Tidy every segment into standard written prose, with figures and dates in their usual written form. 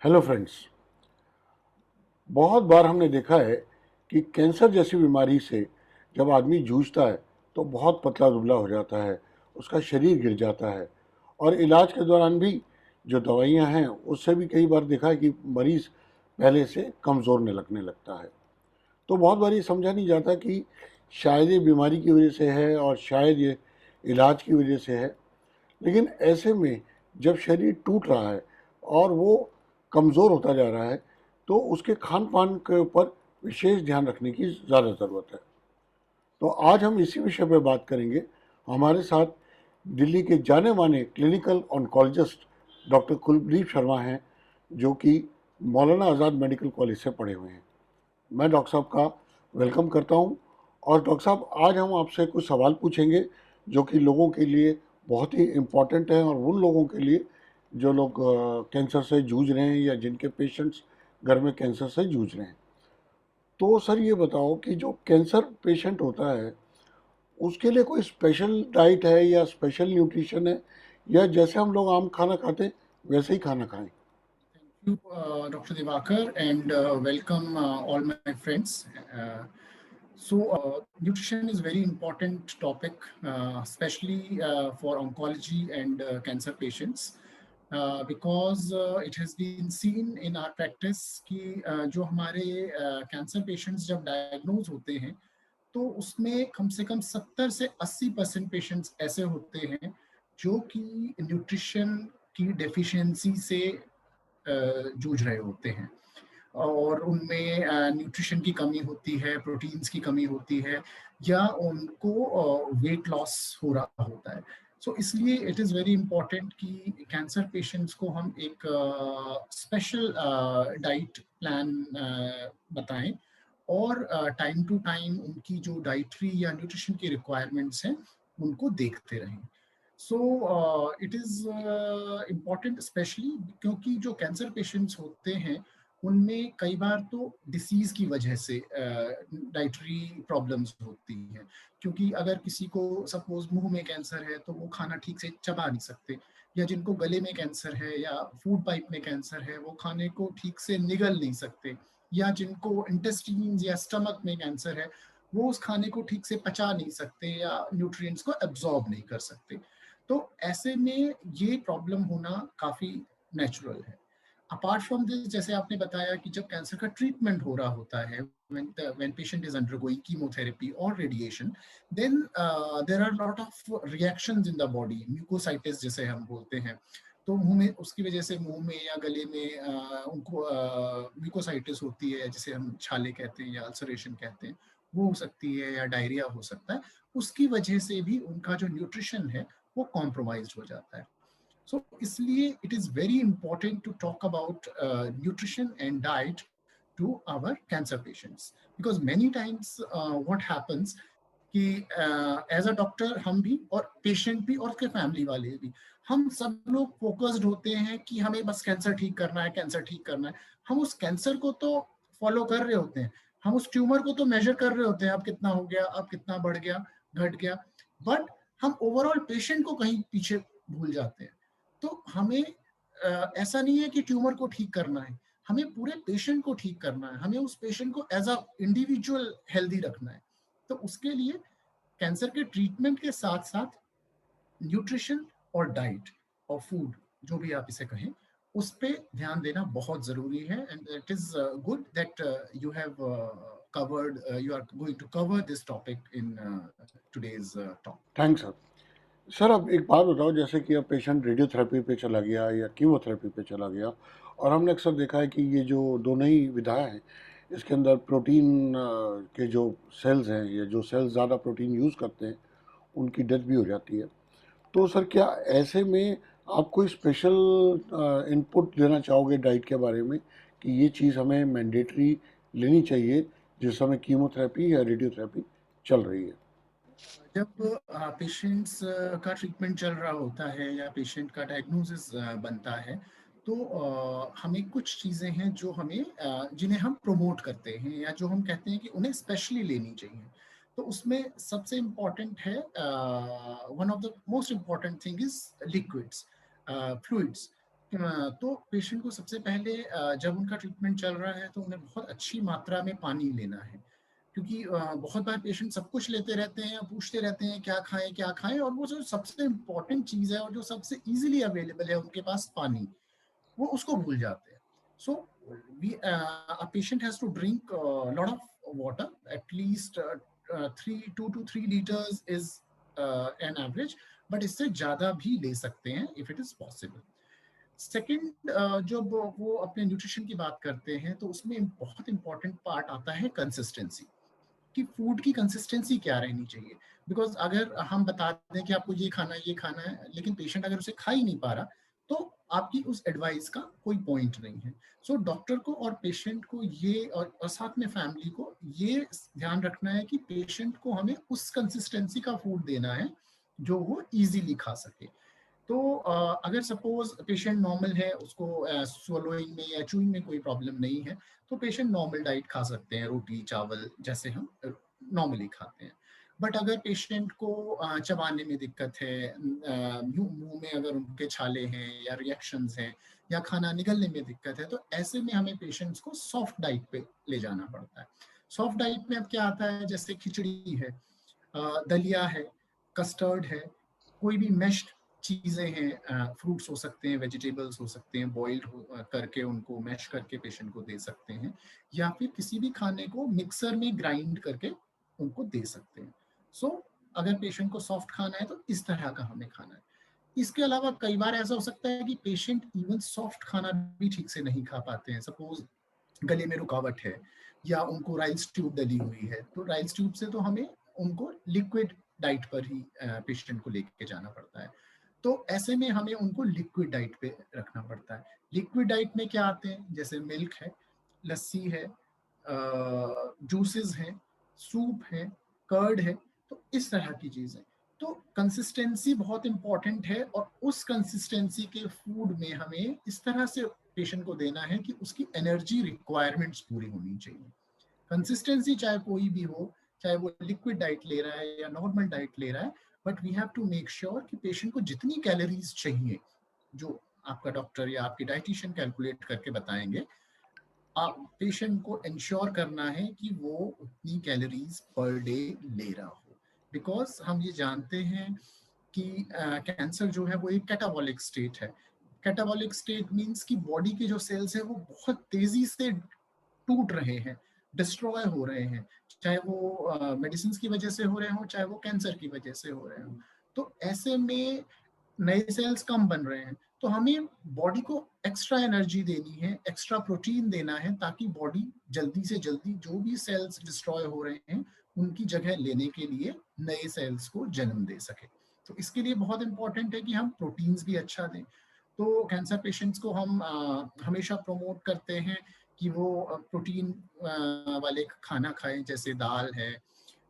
Hello friends. बहुत बार हमने देखा है कि कैंसर जैसी बीमारी से जब आदमी जूझता है तो बहुत पतला दुबला हो जाता है, उसका शरीर गिर जाता है और इलाज के दौरान भी जो दवाइयाँ हैं उससे भी कई बार देखा है कि मरीज़ पहले से कमज़ोर न लगने लगता है। तो बहुत बार ये समझा नहीं जाता कि शायद ये बीमारी की वजह से है और शायद ये इलाज की वजह से है। लेकिन ऐसे में जब शरीर टूट रहा है और वो कमज़ोर होता जा रहा है तो उसके खान पान के ऊपर विशेष ध्यान रखने की ज़्यादा ज़रूरत है। तो आज हम इसी विषय पे बात करेंगे। हमारे साथ दिल्ली के जाने माने clinical oncologist doctor Kuldeep Sharma हैं, जो कि मौलाना आज़ाद मेडिकल कॉलेज से पढ़े हुए हैं। मैं डॉक्टर साहब का वेलकम करता हूं। और डॉक्टर साहब, आज हम आपसे कुछ सवाल पूछेंगे जो कि लोगों के लिए बहुत ही इम्पोर्टेंट है, और उन लोगों के लिए जो लोग कैंसर से जूझ रहे हैं या जिनके पेशेंट्स घर में कैंसर से जूझ रहे हैं। तो सर ये बताओ कि जो कैंसर पेशेंट होता है उसके लिए कोई स्पेशल डाइट है या स्पेशल न्यूट्रिशन है, या जैसे हम लोग आम खाना खाते हैं वैसे ही खाना खाएं? You, Dr. Divakar, and welcome all my friends. Nutrition is very important topic, especially for oncology and cancer patients, because it has been seen in our practice कि जो हमारे कैंसर पेशेंट्स जब डायग्नोज होते हैं तो उसमें कम से कम 70 से 80% पेशेंट्स ऐसे होते हैं जो कि न्यूट्रिशन की डेफिशिएंसी से जूझ रहे होते हैं और उनमें न्यूट्रिशन की कमी होती है, प्रोटीन्स की कमी होती है या उनको वेट लॉस हो रहा होता है। सो इसलिए इट इज़ वेरी इम्पॉर्टेंट कि कैंसर पेशेंट्स को हम एक स्पेशल डाइट प्लान बताएं और टाइम टू टाइम उनकी जो डाइटरी या न्यूट्रिशन की रिक्वायरमेंट्स हैं उनको देखते रहें। So it is important specially क्योंकि जो कैंसर पेशेंट्स होते हैं उनमें कई बार तो डिसीज की वजह से डाइटरी प्रॉब्लम्स होती हैं, क्योंकि अगर किसी को सपोज मुंह में कैंसर है तो वो खाना ठीक से चबा नहीं सकते, या जिनको गले में कैंसर है या फूड पाइप में कैंसर है वो खाने को ठीक से निगल नहीं सकते, या जिनको इंटेस्टाइन्स या स्टमक में कैंसर है वो उस खाने को ठीक से पचा नहीं सकते या न्यूट्रिएंट्स को एब्जॉर्ब नहीं कर सकते। तो ऐसे में ये प्रॉब्लम होना काफ़ी नेचुरल है। अपार्ट फ्रॉम दिस, जैसे आपने बताया कि जब कैंसर का ट्रीटमेंट हो रहा होता है, when patient is undergoing chemotherapy or radiation, then there are lot of reactions in the body, mucositis जिसे हम बोलते हैं। तो मुंह में उसकी वजह से मुंह में या गले में उनको म्यूकोसाइटिस होती है, जिसे हम छाले कहते हैं या अल्सरेशन कहते हैं, वो हो सकती है, या डायरिया हो सकता है। उसकी वजह से भी उनका जो न्यूट्रिशन है वो कॉम्प्रोमाइज हो जाता है। So इसलिए it is very important to talk about nutrition and diet to our cancer patients, because many times what happens कि एज अ डॉक्टर हम भी और पेशेंट भी और उसके फैमिली वाले भी, हम सब लोग फोकस्ड होते हैं कि हमें बस कैंसर ठीक करना है, कैंसर ठीक करना है। हम उस कैंसर को तो फॉलो कर रहे होते हैं, हम उस ट्यूमर को तो मेजर कर रहे होते हैं, अब कितना हो गया, अब कितना बढ़ गया, घट गया, बट हम ओवरऑल पेशेंट को कहीं पीछे भूल जाते हैं। तो हमें ऐसा नहीं है कि ट्यूमर को ठीक करना है, हमें पूरे पेशेंट को ठीक करना है, हमें उस पेशेंट को एज अ इंडिविजुअल हेल्दी रखना है। तो उसके लिए कैंसर के ट्रीटमेंट के साथ साथ न्यूट्रिशन और डाइट और फूड, जो भी आप इसे कहें, उस पे ध्यान देना बहुत जरूरी है। And it is good that you have covered you are going to cover this topic in today's talk. Thanks sir. Sir, अब एक बात बताओ, जैसे कि अब पेशेंट रेडियोथेरेपी पे चला गया या कीमोथेरेपी पे चला गया, और हमने अक्सर देखा है कि ये जो दोनों ही विधाएं हैं, इसके अंदर प्रोटीन के जो सेल्स हैं या जो सेल्स ज़्यादा प्रोटीन यूज़ करते हैं उनकी डेथ भी हो जाती है। तो सर, क्या ऐसे में आप कोई स्पेशल इनपुट देना चाहोगे डाइट के बारे में कि ये चीज़ हमें मैंडेटरी लेनी चाहिए जिस समय कीमोथेरेपी या रेडियोथेरेपी चल रही है? जब पेशेंट्स का ट्रीटमेंट चल रहा होता है या पेशेंट का डायग्नोसिस बनता है, तो हमें कुछ चीज़ें हैं जो हमें जिन्हें हम प्रमोट करते हैं या जो हम कहते हैं कि उन्हें स्पेशली लेनी चाहिए। तो उसमें सबसे इम्पॉर्टेंट है, one of the most important thing is liquids, fluids. तो पेशेंट को सबसे पहले जब उनका ट्रीटमेंट चल रहा है तो उन्हें बहुत अच्छी मात्रा में पानी लेना है, क्योंकि बहुत बार पेशेंट सब कुछ लेते रहते हैं, पूछते रहते हैं क्या खाएं, और वो जो सबसे इम्पोर्टेंट चीज़ है और जो सबसे इजीली अवेलेबल है उनके पास, पानी, वो उसको भूल जाते हैं. So we a patient has to drink a lot of water, at least 2 to 3 liters is an average, but इससे ज़्यादा भी ले सकते हैं if it is possible. Second, जब वो अपने न्यूट्रिशन की बात करते हैं तो उसमें बहुत इंपॉर्टेंट पार्ट आता है कंसिस्टेंसी, कि फूड की कंसिस्टेंसी क्या रहनी चाहिए. बिकॉज अगर हम बता दें कि आपको ये खाना है, लेकिन पेशेंट अगर उसे खा ही नहीं पा रहा, तो आपकी उस एडवाइस का कोई पॉइंट नहीं है. सो डॉक्टर को और पेशेंट को ये, और साथ में फैमिली को ये ध्यान रखना है कि पेशेंट को हमें उस कंसिस्टेंसी का फूड देना है जो वो इजीली खा सके. तो अगर सपोज पेशेंट नॉर्मल है, उसको swallowing में या चूइंग में कोई प्रॉब्लम नहीं है, तो पेशेंट नॉर्मल डाइट खा सकते हैं, रोटी चावल जैसे हम नॉर्मली खाते हैं. बट अगर पेशेंट को चबाने में दिक्कत है, मुंह में अगर उनके छाले हैं या रिएक्शंस हैं या खाना निगलने में दिक्कत है, तो ऐसे में हमें पेशेंट्स को सॉफ्ट डाइट पे ले जाना पड़ता है. सॉफ्ट डाइट में अब क्या आता है, जैसे खिचड़ी है, दलिया है, कस्टर्ड है, कोई भी मैश्ड चीज़ें हैं, फ्रूट्स हो सकते हैं, वेजिटेबल्स हो सकते हैं, बॉइल्ड करके उनको मैश करके पेशेंट को दे सकते हैं, या फिर किसी भी खाने को मिक्सर में ग्राइंड करके उनको दे सकते हैं. सो अगर पेशेंट को सॉफ्ट खाना है तो इस तरह का हमें खाना है. इसके अलावा कई बार ऐसा हो सकता है कि पेशेंट इवन सॉफ्ट खाना भी ठीक से नहीं खा पाते हैं. सपोज गले में रुकावट है या उनको राइल्स ट्यूब डली हुई है, तो राइल्स ट्यूब से तो हमें उनको लिक्विड डाइट पर ही पेशेंट को लेके जाना पड़ता है. तो ऐसे में हमें उनको लिक्विड डाइट पे रखना पड़ता है. लिक्विड डाइट में क्या आते हैं, जैसे मिल्क है, लस्सी है, जूसेस हैं, सूप है, कर्ड है, तो इस तरह की चीजें. तो कंसिस्टेंसी बहुत इंपॉर्टेंट है, और उस कंसिस्टेंसी के फूड में हमें इस तरह से पेशेंट को देना है कि उसकी एनर्जी रिक्वायरमेंट्स पूरी होनी चाहिए. कंसिस्टेंसी चाहे कोई भी हो, चाहे वो लिक्विड डाइट ले रहा है या नॉर्मल डाइट ले रहा है, but we have to make sure कि पेशेंट को जितनी कैलोरीज चाहिए, जो आपका डॉक्टर या आपके डाइटिशियन कैलकुलेट करके बताएंगे, आप पेशेंट को इंश्योर करना है कि वो उतनी कैलोरीज पर डे ले रहा हो. बिकॉज हम ये जानते हैं कि कैंसर जो है वो एक कैटाबॉलिक स्टेट है. कैटाबॉलिक स्टेट मीन्स कि बॉडी के जो सेल्स हैं वो बहुत तेजी से टूट रहे हैं, डिस्ट्रॉय हो रहे हैं, चाहे वो मेडिसिन की वजह से हो रहे हो, चाहे वो कैंसर की वजह से हो रहे हो. तो ऐसे में नए सेल्स कम बन रहे हैं, तो हमें बॉडी को एक्स्ट्रा एनर्जी देनी है, एक्स्ट्रा प्रोटीन देना है, ताकि बॉडी जल्दी से जल्दी जो भी सेल्स डिस्ट्रॉय हो रहे हैं उनकी जगह लेने के लिए नए सेल्स को जन्म दे सके. तो इसके लिए बहुत इंपॉर्टेंट है कि हम प्रोटीन्स भी अच्छा दें. तो कैंसर पेशेंट्स को हम हमेशा प्रमोट करते हैं कि वो प्रोटीन वाले खाना खाएं, जैसे दाल है,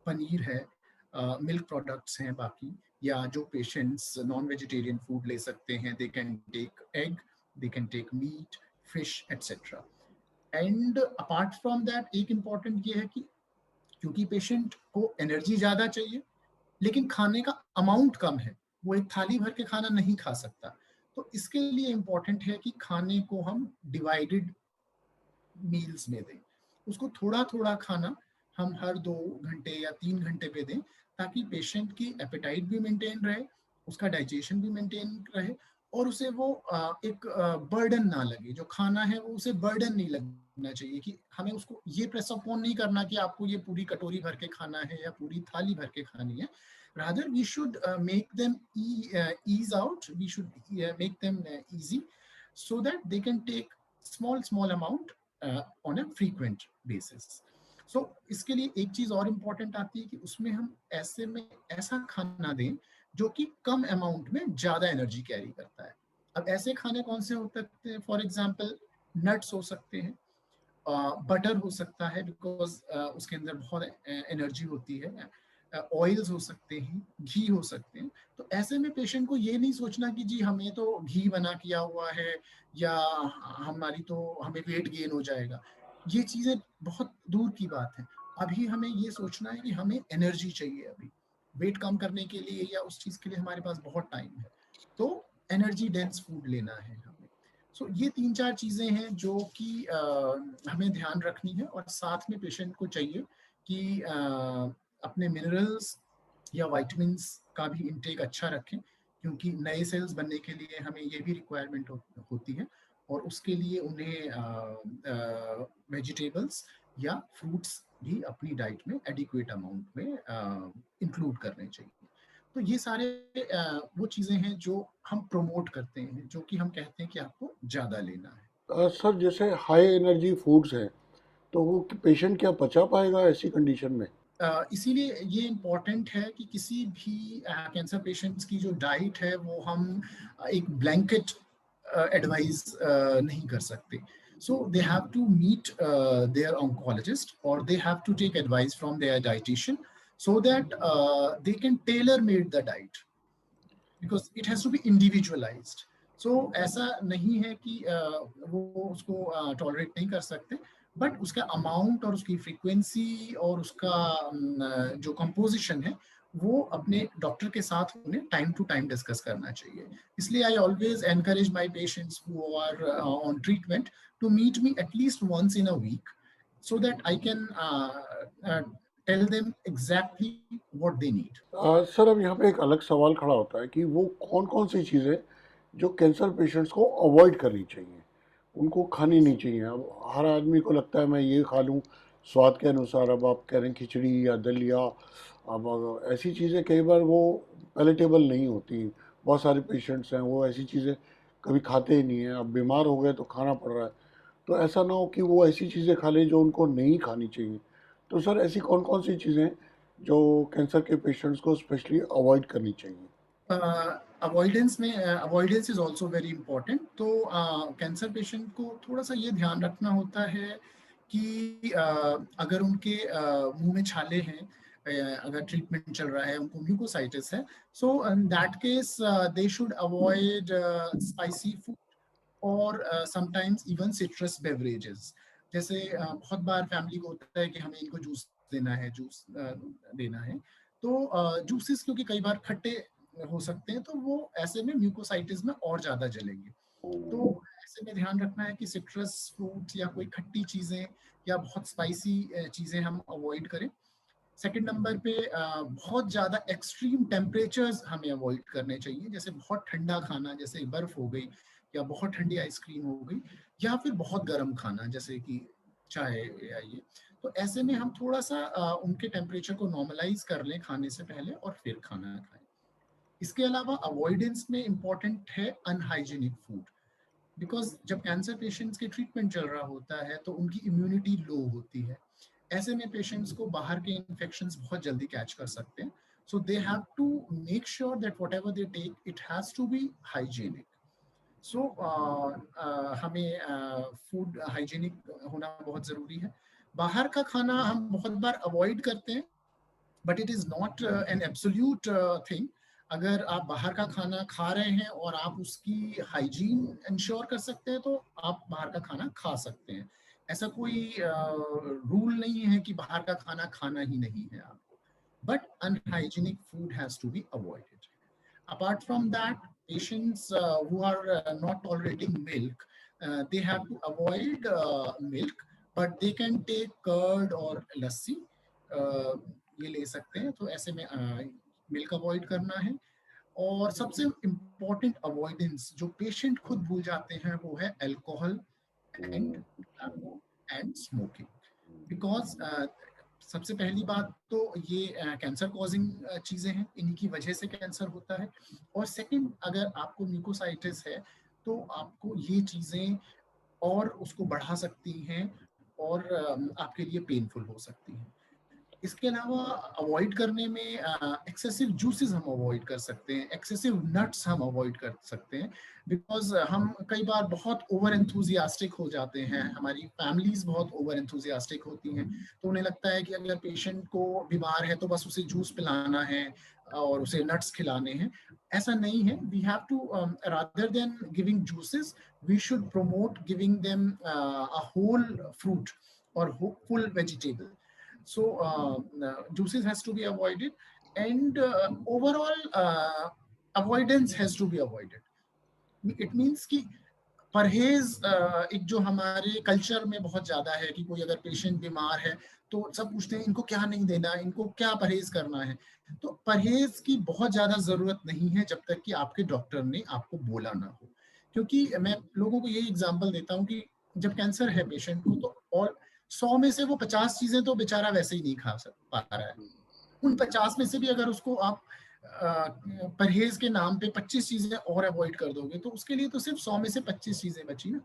पनीर है, मिल्क प्रोडक्ट्स हैं बाकी, या जो पेशेंट्स नॉन वेजिटेरियन फूड ले सकते हैं, they can take egg, they can take meat, fish etcetera. And apart from that एक इम्पॉर्टेंट ये है कि क्योंकि पेशेंट को एनर्जी ज़्यादा चाहिए लेकिन खाने का अमाउंट कम है, वो एक थाली भर के खाना नहीं खा सकता, तो इसके लिए इम्पॉर्टेंट है कि खाने को हम डिवाइडेड मील्स में दें. उसको थोड़ा थोड़ा खाना हम हर 2 घंटे या 3 घंटे पे दें, ताकि पेशेंट की एपेटाइट भी मेंटेन रहे, उसका डाइजेशन भी मेंटेन रहे, और उसे वो एक बर्डन ना लगे. जो खाना है वो उसे बर्डन नहीं लगना चाहिए, कि हमें उसको ये प्रेस अपॉन नहीं करना कि आपको ये पूरी कटोरी भर के खाना है या पूरी थाली भर के खानी है. rather we should make them ease out, we should make them easy, so that they can take small amount on a frequent basis. So इसके लिए एक चीज और इम्पोर्टेंट आती है कि उसमें हम ऐसे में ऐसा खाना दें जो कि कम अमाउंट में ज्यादा एनर्जी कैरी करता है. अब ऐसे खाने कौन से हो सकते हैं, फॉर एग्जाम्पल नट्स हो सकते हैं, बटर हो सकता है बिकॉज उसके अंदर बहुत एनर्जी होती है, ऑयल्स हो सकते हैं, घी हो सकते हैं. तो ऐसे में पेशेंट को ये नहीं सोचना कि जी हमें तो घी बना किया हुआ है या हमारी तो हमें वेट गेन हो जाएगा. ये चीजें बहुत दूर की बात है. अभी हमें ये सोचना है कि हमें एनर्जी चाहिए, अभी वेट कम करने के लिए या उस चीज के लिए हमारे पास बहुत टाइम है, तो एनर्जी डेंस फूड लेना है हमें. सो ये 3-4 चीज़ें हैं जो कि हमें ध्यान रखनी है, और साथ में पेशेंट को चाहिए कि अपने मिनरल्स या विटामिन्स का भी इंटेक अच्छा रखें, क्योंकि नए सेल्स बनने के लिए हमें ये भी रिक्वायरमेंट होती है, और उसके लिए उन्हें वेजिटेबल्स या फ्रूट्स भी अपनी डाइट में एडिक्वेट अमाउंट में इंक्लूड करने चाहिए। तो ये सारे वो चीज़ें हैं जो हम प्रमोट करते हैं, जो कि हम कहते हैं कि आपको ज़्यादा लेना है। सर जैसे हाई एनर्जी फूड्स हैं तो वो पेशेंट क्या पचा पाएगा ऐसी कंडीशन में? इसीलिए ये इम्पॉर्टेंट है कि किसी भी कैंसर पेशेंट्स की जो डाइट है वो हम एक ब्लैंकेट एडवाइस नहीं कर सकते। So they have to meet their oncologist, और they have to take advice from their dietician, so that they can tailor made the diet, because it has to be individualised. सो ऐसा नहीं है कि वो उसको टॉलरेट नहीं कर सकते, बट उसका अमाउंट और उसकी फ्रीक्वेंसी और उसका जो कंपोजिशन है वो अपने डॉक्टर के साथ उन्हें टाइम टू टाइम डिस्कस करना चाहिए। इसलिए I always encourage my patients who are on treatment to meet me at least once in a week, so that I can tell them exactly what they need. Sir अब यहाँ पे एक अलग सवाल खड़ा होता है कि वो कौन कौन सी चीज़ें जो कैंसर पेशेंट्स को अवॉइड करनी चाहिए, उनको खानी नहीं चाहिए। अब हर आदमी को लगता है मैं ये खा लूँ स्वाद के अनुसार। अब आप कह रहे हैं खिचड़ी या दलिया, अब ऐसी चीज़ें कई बार वो पैलेटेबल नहीं होती। बहुत सारे पेशेंट्स हैं वो ऐसी चीज़ें कभी खाते ही नहीं हैं, अब बीमार हो गए तो खाना पड़ रहा है। तो ऐसा ना हो कि वो ऐसी चीज़ें खा लें जो उनको नहीं खानी चाहिए। तो सर ऐसी कौन कौन सी चीज़ें हैं जो कैंसर के पेशेंट्स को स्पेशली अवॉइड करनी चाहिए? Avoidance is also very important. तो कैंसर पेशेंट को थोड़ा सा ये ध्यान रखना होता है कि अगर उनके मुंह में छाले हैं, अगर ट्रीटमेंट चल रहा है, उनको म्यूकोसाइटिस है, so in that case they should avoid spicy food, और समटाइम्स इवन सिट्रस बेवरेजेस। जैसे बहुत बार फैमिली को होता है कि हमें इनको जूस देना है, जूस देना है, तो जूसेस क्योंकि कई बार खट्टे हो सकते हैं, तो वो ऐसे में म्यूकोसाइटिस में और ज्यादा जलेंगे। तो ऐसे में ध्यान रखना है कि सिट्रस फ्रूट या कोई खट्टी चीजें या बहुत स्पाइसी चीजें हम अवॉइड करें। सेकंड नंबर पे बहुत ज़्यादा एक्सट्रीम टेम्परेचर्स हमें अवॉइड करने चाहिए, जैसे बहुत ठंडा खाना, जैसे बर्फ हो गई, या बहुत ठंडी आइसक्रीम हो गई, या फिर बहुत गर्म खाना जैसे कि चाय या ये। तो ऐसे में हम थोड़ा सा उनके टेम्परेचर को नॉर्मलाइज कर लें खाने से पहले, और फिर खाना खाएं। इसके अलावा अवॉइडेंस में इम्पॉर्टेंट है अनहाइजीनिक फूड, बिकॉज जब कैंसर पेशेंट्स के ट्रीटमेंट चल रहा होता है तो उनकी इम्यूनिटी लो होती है। ऐसे में पेशेंट्स को बाहर के इन्फेक्शंस बहुत जल्दी कैच कर सकते हैं। So they have to make sure that whatever they take it has to be hygienic. So हमें फूड हाइजीनिक होना बहुत ज़रूरी है। बाहर का खाना हम बहुत बार अवॉइड करते हैं, but it is not an absolute thing. अगर आप बाहर का खाना खा रहे हैं और आप उसकी हाइजीन इंश्योर कर सकते हैं, तो आप बाहर का खाना खा सकते हैं। ऐसा कोई रूल नहीं है कि बाहर का खाना खाना ही नहीं है आपको, but unhygienic food has to be avoided. Apart from that, patients who are not tolerating milk, they have to avoid milk, but they can take curd or lassi, uh, ये ले सकते हैं। तो ऐसे में मिल्क अवॉइड करना है। और सबसे इम्पोर्टेंट अवॉइडेंस जो पेशेंट खुद भूल जाते हैं वो है alcohol and and smoking. Because सबसे पहली बात तो ये कैंसर कॉजिंग चीज़ें हैं, इन्हीं की वजह से कैंसर होता है। और सेकंड, अगर आपको म्यूकोसाइटिस है तो आपको ये चीज़ें और उसको बढ़ा सकती हैं, और आपके लिए पेनफुल हो सकती हैं। इसके अलावा अवॉइड करने में एक्सेसिव जूसेस हम अवॉइड कर सकते हैं, एक्सेसिव नट्स हम अवॉइड कर सकते हैं, बिकॉज हम कई बार बहुत ओवर एंथुजियास्टिक हो जाते हैं, हमारी फैमिलीज बहुत ओवर एंथुजियास्टिक होती हैं, तो उन्हें लगता है कि अगर पेशेंट को बीमार है तो बस उसे जूस पिलाना है और उसे नट्स खिलाने हैं। ऐसा नहीं है। We have to rather than giving juices, we should promote giving them a whole fruit और full vegetable. So juices has to be avoided, and overall avoidance has to be avoided. It means कि परहेज एक जो हमारे culture में बहुत ज्यादा है कि कोई अगर पेशेंट बीमार है तो सब पूछते हैं इनको क्या नहीं देना, इनको क्या परहेज करना है। तो परहेज की बहुत ज्यादा जरूरत नहीं है जब तक कि आपके डॉक्टर ने आपको बोला ना हो। क्योंकि मैं लोगों को यही एग्जांपल देता हूँ कि जब कैंसर है पेशेंट को तो और 100 में से वो 50 चीजें तो बेचारा वैसे ही नहीं खा पा रहा है। उन 50 में से भी अगर उसको आप परहेज के नाम पे 25 चीजें और अवॉइड कर दोगे तो उसके लिए तो सिर्फ 100 में से 25 चीजें बची ना।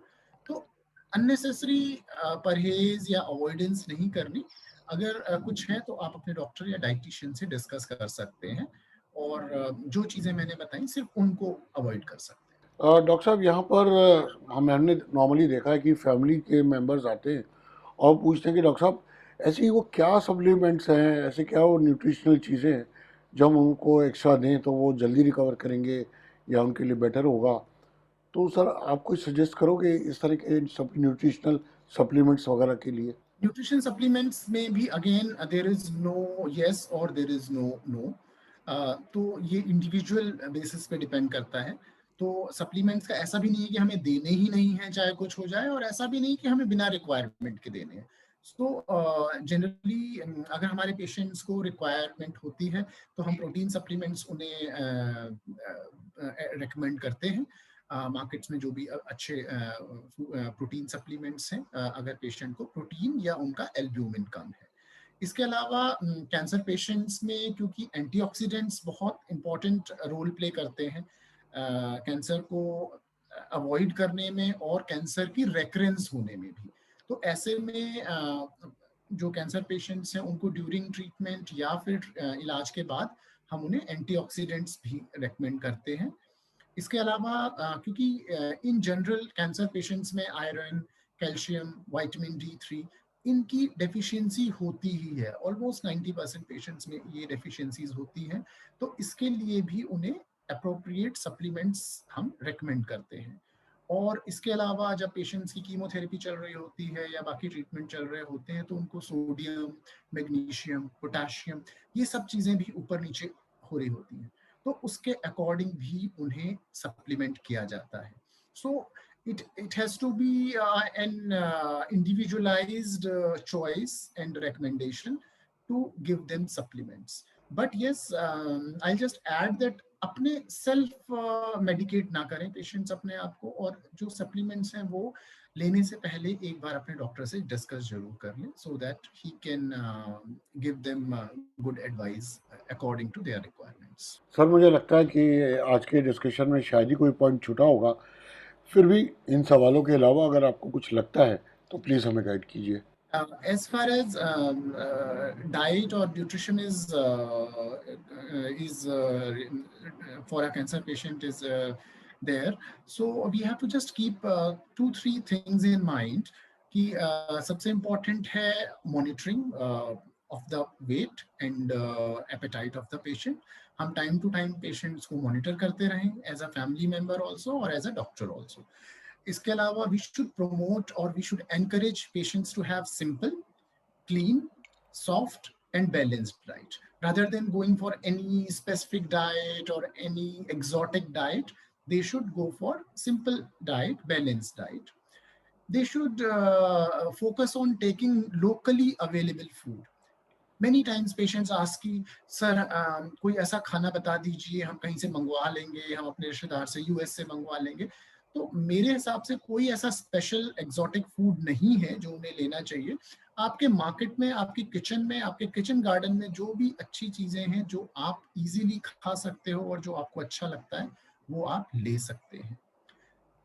तो अननेसेसरी परहेज या अवॉइडेंस नहीं करनी। अगर कुछ है तो आप अपने डॉक्टर या डाइटिशियन से डिस्कस कर सकते हैं और जो चीजें मैंने बताई सिर्फ उनको अवॉइड कर सकते हैं। डॉक्टर साहब यहाँ पर हमने नॉर्मली देखा है कि फैमिली के मेंबर्स आते हैं और पूछते हैं कि डॉक्टर साहब ऐसी वो क्या सप्लीमेंट्स हैं, ऐसे क्या वो न्यूट्रिशनल चीज़ें हैं जो हम उनको एक्स्ट्रा दें तो वो जल्दी रिकवर करेंगे या उनके लिए बेटर होगा। तो सर आप कुछ सजेस्ट करोगे इस तरह के सब न्यूट्रिशनल सप्लीमेंट्स वगैरह के लिए? न्यूट्रिशन सप्लीमेंट्स में भी again there is no yes और देयर इज नो नो। तो ये इंडिविजुअल बेसिस पे डिपेंड करता है। तो सप्लीमेंट्स का ऐसा भी नहीं है कि हमें देने ही नहीं है चाहे कुछ हो जाए, और ऐसा भी नहीं कि हमें बिना रिक्वायरमेंट के देने हैं। सो जनरली अगर हमारे पेशेंट्स को रिक्वायरमेंट होती है तो हम प्रोटीन सप्लीमेंट्स उन्हें रिकमेंड करते हैं। मार्केट्स में जो भी अच्छे प्रोटीन सप्लीमेंट्स हैं, अगर पेशेंट को प्रोटीन या उनका एल्ब्यूमिन कम है। इसके अलावा कैंसर पेशेंट्स में क्योंकि एंटीऑक्सीडेंट्स बहुत इंपॉर्टेंट रोल प्ले करते हैं कैंसर को अवॉइड करने में और कैंसर की रेकरेंस होने में भी। तो ऐसे में जो कैंसर पेशेंट्स हैं उनको ड्यूरिंग ट्रीटमेंट या फिर इलाज के बाद हम उन्हें एंटीऑक्सीडेंट्स भी रेकमेंड करते हैं। इसके अलावा क्योंकि इन जनरल कैंसर पेशेंट्स में आयरन, कैल्शियम, विटामिन D3 इनकी डेफिशिएंसी होती ही है। ऑलमोस्ट 90% पेशेंट्स में ये डेफिशिएंसीज होती हैं। तो इसके लिए भी उन्हें अप्रोप्रिएट सप्लीमेंट्स हम रेकमेंड करते हैं। और इसके अलावा जब पेशेंट्स की कीमोथेरेपी चल रही होती है या बाकी ट्रीटमेंट चल रहे होते हैं तो उनको सोडियम, मैग्नीशियम, पोटाशियम ये सब चीज़ें भी ऊपर नीचे हो रही होती हैं। तो उसके अकॉर्डिंग भी उन्हें सप्लीमेंट किया जाता है। सो it has to be an individualized choice and recommendation to give them supplements. But yes, I'll just add that अपने सेल्फ मेडिकेट ना करें पेशेंट्स अपने आप को, और जो सप्लीमेंट्स हैं वो लेने से पहले एक बार अपने डॉक्टर से डिस्कस जरूर कर लें so that he can give them good advice according to their requirements. Sir मुझे लगता है कि आज के डिस्कशन में शायद ही कोई पॉइंट छूटा होगा, फिर भी इन सवालों के अलावा अगर आपको कुछ लगता है तो प्लीज़ हमें गाइड कीजिए। As far as diet or nutrition is for a cancer patient is there, so we have to just keep 2-3 things in mind कि सबसे important है monitoring of the weight and appetite of the patient. हम time to time patients को monitor करते रहें as a family member also और as a doctor also. इसके अलावा we should promote or we should encourage patients to have simple, clean, soft and balanced diet rather than going for any specific diet or any exotic diet. They should go for simple diet, balanced diet. They should focus on taking locally available food. Many times patients ask कि sir कोई ऐसा खाना बता दीजिए हम कहीं से मंगवा लेंगे, हम अपने रिश्तेदार से यूएस से मंगवा लेंगे। तो मेरे हिसाब से कोई ऐसा स्पेशल एक्सोटिक फूड नहीं है जो उन्हें लेना चाहिए। आपके मार्केट में, आपकी किचन में, आपके किचन गार्डन में जो भी अच्छी चीजें हैं जो आप इजीली खा सकते हो और जो आपको अच्छा लगता है वो आप ले सकते हैं।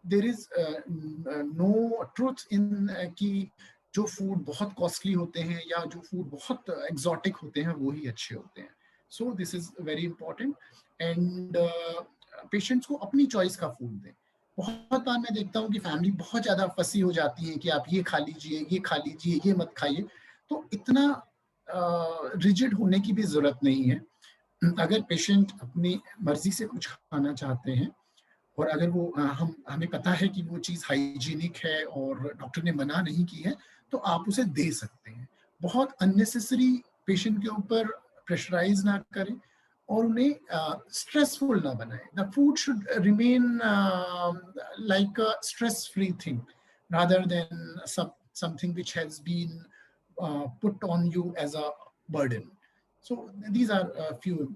There is no truth in कि जो फूड बहुत कॉस्टली होते हैं या जो फूड बहुत एक्सोटिक होते हैं वो ही अच्छे होते हैं। So this is very important and patients को अपनी चॉइस का फूड दें। बहुत बार मैं देखता हूँ कि फैमिली बहुत ज्यादा फंसी हो जाती है कि आप ये खा लीजिए, ये खा लीजिए, ये मत खाइए। तो इतना रिजिड होने की भी जरूरत नहीं है। अगर पेशेंट अपनी मर्जी से कुछ खाना चाहते हैं और अगर वो हमें पता है कि वो चीज़ हाइजीनिक है और डॉक्टर ने मना नहीं की है तो आप उसे दे सकते हैं। बहुत अननेसेसरी पेशेंट के ऊपर प्रेशराइज ना करें और उन्हें स्ट्रेसफुल ना बनाए. The food should remain like a stress free thing rather than something which has been put on you as a burden. So these are a few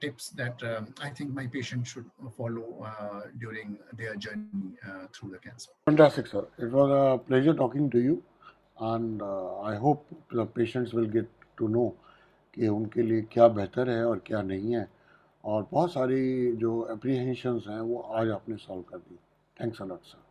tips that I think my patient should follow during their journey through the cancer. Fantastic, sir. It was a pleasure talking to you, and I hope the patients will get to know कि उनके लिए क्या बेहतर है और क्या नहीं है, और बहुत सारी जो एप्रीहेंशंस हैं वो आज आपने सॉल्व कर दी. Thanks a lot, sir.